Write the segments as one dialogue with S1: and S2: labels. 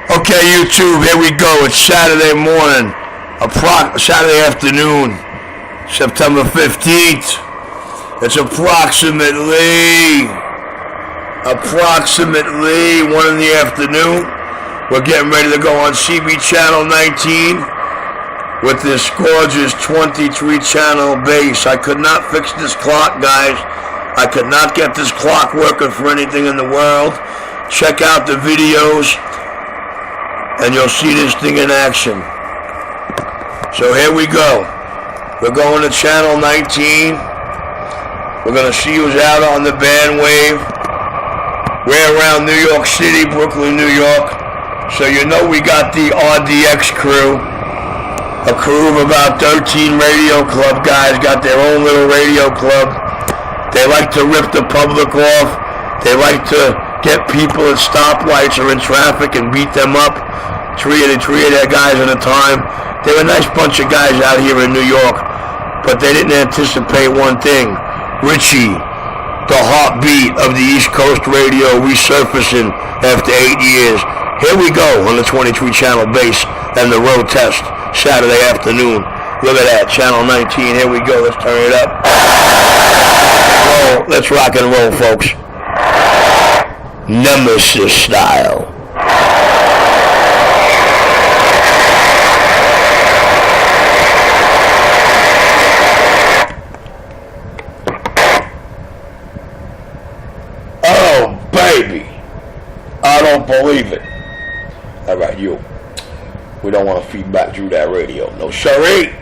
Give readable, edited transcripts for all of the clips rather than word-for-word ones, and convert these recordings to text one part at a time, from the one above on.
S1: Okay, YouTube, here we go. It's Saturday morning, Saturday afternoon, September 15th. It's approximately 1 in the afternoon. We're getting ready to go on CB channel 19 with this gorgeous 23 channel base. I could not fix this clock, guys. I could not get this clock working for anything in the world. Check out the videos and you'll see this thing in action. So here we go. We're going to channel 19. We're going to see who's out on the bandwave. We're around New York City, Brooklyn, New York. So you know we got the RDX crew. A crew of about 13 radio club guys. Got their own little radio club. They like to rip the public off. They like to get people at stoplights or in traffic and beat them up. Three of their guys at a time. They're a nice bunch of guys out here in New York, but they didn't anticipate one thing. Richie, the heartbeat of the East Coast radio, resurfacing after 8 years. Here we go on the 23 channel base and the road test Saturday afternoon. Look at that, channel 19. Here we go. Let's turn it up. Let's rock and roll, folks. Nemesis style. Oh, baby. I don't believe it. All right, you. We don't want to feed back through that radio. No, sirree.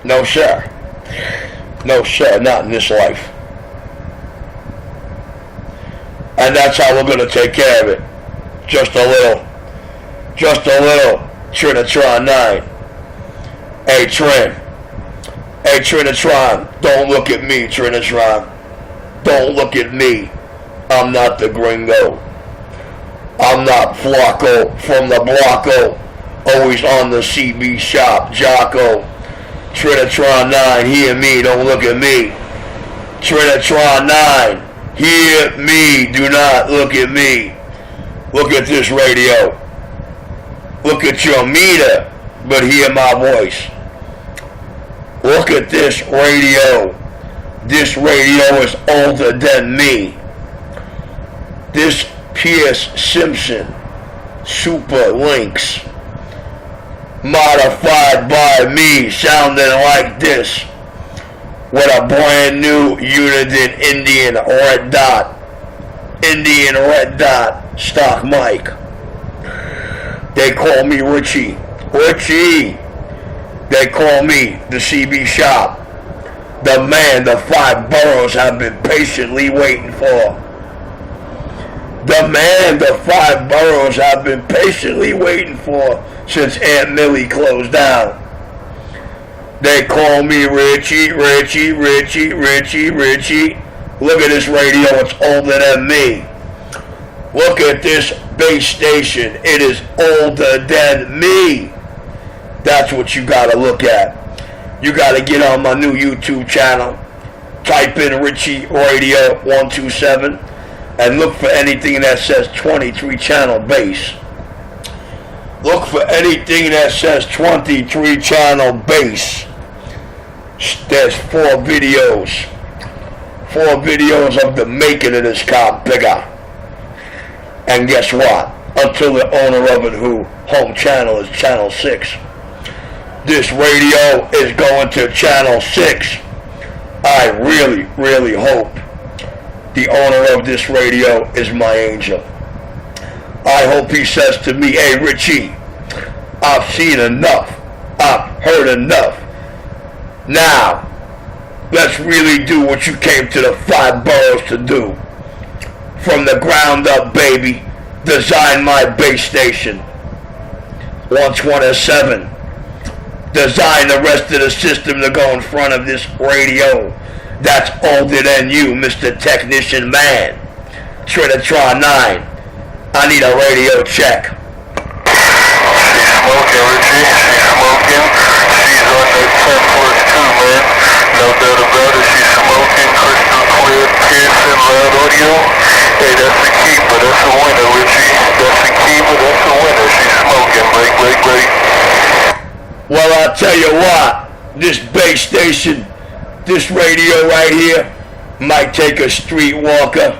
S1: No, sir. No, sir. Not in this life. And that's how we're going to take care of it. Just a little Trinitron 9. Hey, Trinitron, don't look at me, Trinitron. Don't look at me. I'm not the gringo. I'm not Flocko from the Blocko. Always on the CB shop, Jocko. Trinitron 9, hear me, don't look at me. Trinitron 9. Hear me, do not look at me. Look at this radio. Look at your meter, but hear my voice. Look at this radio. This radio is older than me. This Pierce Simpson Super Lynx, modified by me, sounding like this. With a brand new Uniden Indian red dot stock mic. They call me Richie. They call me the CB shop. The man the 5 boroughs have been patiently waiting for. The man the 5 boroughs have been patiently waiting for since Aunt Millie closed down. They call me Richie. Look at this radio, it's older than me. Look at this base station, it is older than me. That's what you gotta look at. You gotta get on my new YouTube channel. Type in Richie Radio 127 and look for anything that says 23 channel base. Look for anything that says 23 channel base. There's 4 videos of the making of this car bigger. And guess what? Until the owner of it, who home channel is channel 6. This radio is going to channel 6. I really hope the owner of this radio is my angel. I hope he says to me, hey Richie, I've seen enough. I've heard enough. Now, let's really do what you came to the 5 boroughs to do. From the ground up, baby. Design my base station. 127. Design the rest of the system to go in front of this radio. That's older than you, Mr. Technician Man. Trinitron 9. I need a radio check.
S2: She's smoking, Richie. She's smoking. She's on that 10+2, man. No doubt about it. She's smoking. Crystal clear, piercing, loud audio. Hey, that's the keeper. That's a winner, Richie. That's the keeper. That's a winner. She's smoking.
S1: I'll tell you what, this base station, this radio right here, might take a streetwalker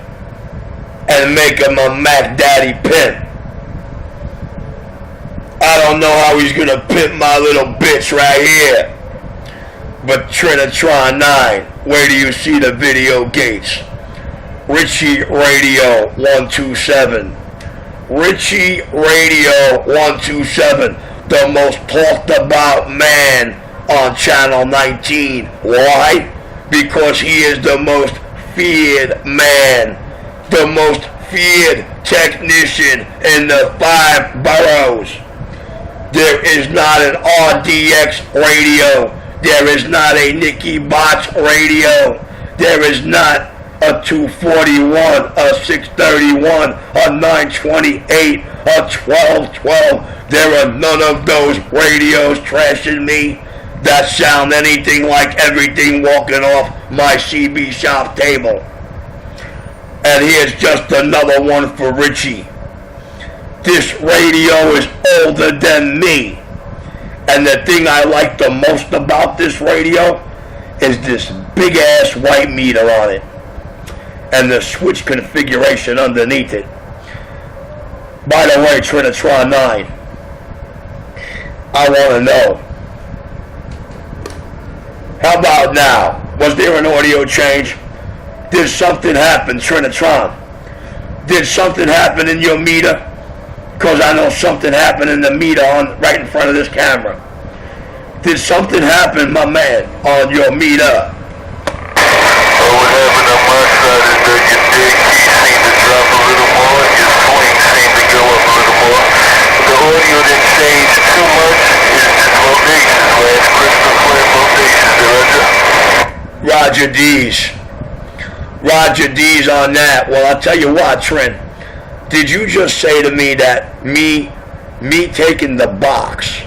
S1: and make him a Mac Daddy pimp. I don't know how he's gonna pimp my little bitch right here. But Trinitron 9, where do you see the video gates? Richie Radio 127. Richie Radio 127, the most talked about man on Channel 19. Why? Because he is the most feared man, the most feared technician in the 5 boroughs. There is not an RDX radio. There is not a Nicky Botch radio. There is not a 241, a 631, a 928, a 1212. There are none of those radios trashing me that sound anything like everything walking off my CB shop table. And here's just another one for Richie. This radio is older than me. And the thing I like the most about this radio is this big ass white meter on it and the switch configuration underneath it. By the way, Trinitron 9, I want to know, how about now? Was there an audio change? Did something happen, Trinitron? Did something happen in your meter? Because I know something happened in the meter on right in front of this camera. Did something happen, my man, on your meter?
S2: What happened on my side is that your dig key seemed to drop a little more and your swing seemed to go up a little more. The audio didn't change too much. It's just locations, last crystal clear locations,
S1: Roger D's. Roger D's on that. Well, I'll tell you what, Trent. Did you just say to me that me taking the box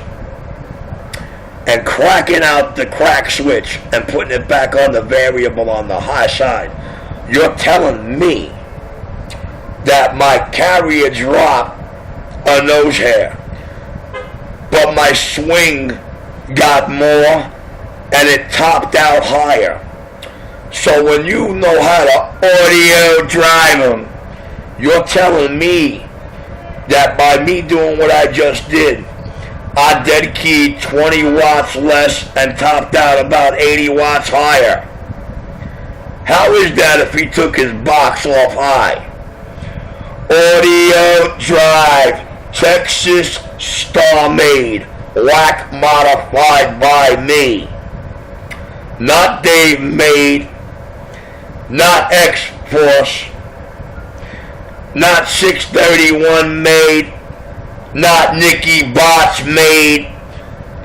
S1: and cracking out the crack switch and putting it back on the variable on the high side, you're telling me that my carrier dropped a nose hair, but my swing got more and it topped out higher? So when you know how to audio drive them, you're telling me that by me doing what I just did, I dead keyed 20 watts less and topped out about 80 watts higher. How is that if he took his box off high? Audio drive, Texas Star made, whack modified by me. Not Dave made, not X-Force, not 631 made, not Nicky Botch made,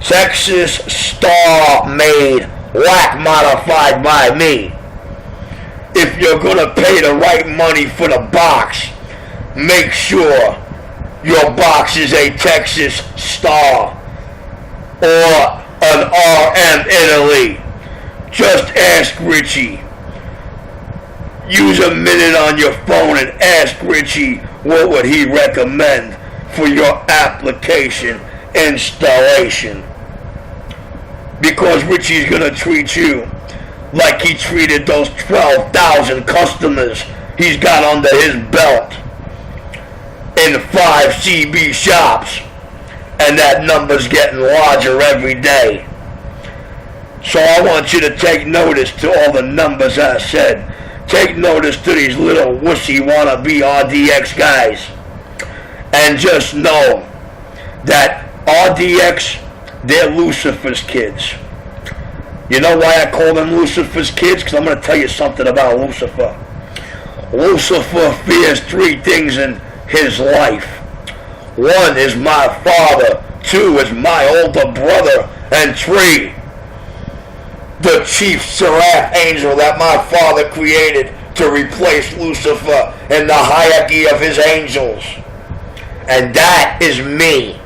S1: Texas Star made, whack modified by me. If you're gonna pay the right money for the box, make sure your box is a Texas Star or an RM Italy. Just ask Richie. Use a minute on your phone and ask Richie what would he recommend for your application installation. Because Richie's gonna treat you like he treated those 12,000 customers he's got under his belt in 5 CB shops, and that number's getting larger every day. So I want you to take notice to all the numbers I said. Take notice to these little wussy wannabe RDX guys. And just know that RDX, they're Lucifer's kids. You know why I call them Lucifer's kids? Because I'm going to tell you something about Lucifer. Lucifer fears 3 things in his life. 1 is my father, 2 is my older brother, and 3, the chief seraph angel that my father created to replace Lucifer in the hierarchy of his angels. And that is me.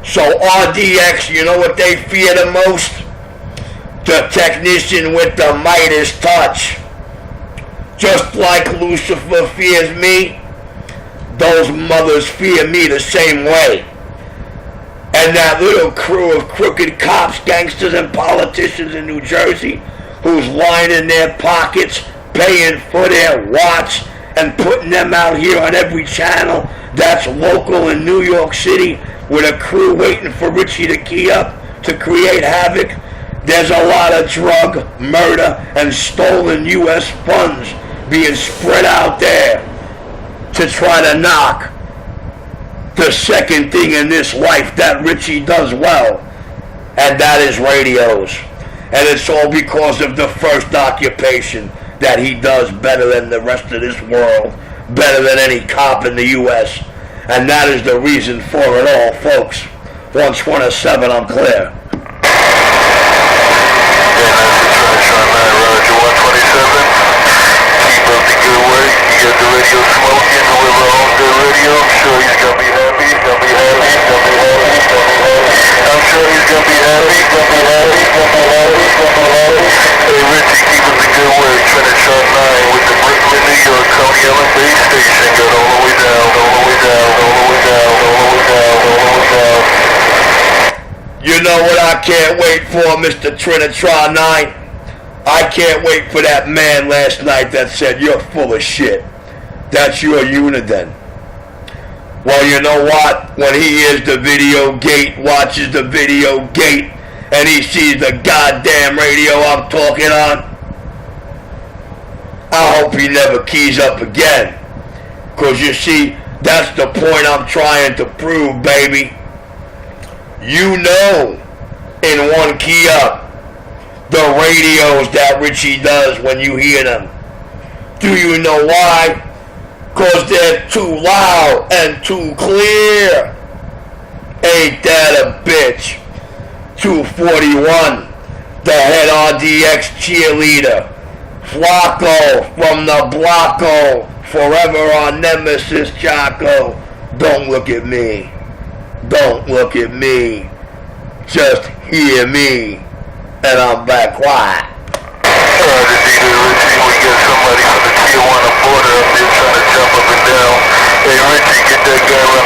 S1: So RDX, you know what they fear the most? The technician with the Midas touch. Just like Lucifer fears me, those mothers fear me the same way. and that little crew of crooked cops, gangsters, and politicians in New Jersey who's lining their pockets, paying for their watch, and putting them out here on every channel that's local in New York City with a crew waiting for Richie to key up to create havoc. There's a lot of drug, murder, and stolen U.S. funds being spread out there to try to knock the second thing in this life that Richie does well, and that is radios. And it's all because of the first occupation that he does better than the rest of this world, better than any cop in the U.S. And that is the reason for it all, folks. 127, I'm clear.
S2: Keep up the good work. You got the radio smoking. Whoever owns the radio, I'm sure he's gonna be happy. Gonna be happy. Gonna be happy. Gonna be happy. I'm sure he's gonna be happy. Gonna be happy. Gonna be happy. Gonna be happy. Hey Richie, keep up the good work. tation.Saga with the Brooklyn, New York, Coney Island base station. Got all the way down, all the way down, all the way down, all the way down, all the way down.
S1: You know what I can't wait for, Mr. Trinitron 9? I can't wait for that man last night that said, "You're full of shit. That's your Uniden." Well, you know what? When he hears the video gate, watches the video gate, and he sees the goddamn radio I'm talking on, I hope he never keys up again. Because you see, that's the point I'm trying to prove, baby. You know, in one key up, the radios that Richie does when you hear them. Do you know why? Because they're too loud and too clear. Ain't that a bitch? 241, the head RDX cheerleader. Flacco from the Blocko, forever our nemesis Chaco. Don't look at me. Don't look at me. Just hear me. And I'm back quiet.
S2: This either Richie, we got somebody from the Tijuana border up there trying to jump up and down. Hey Richie, get that guy around the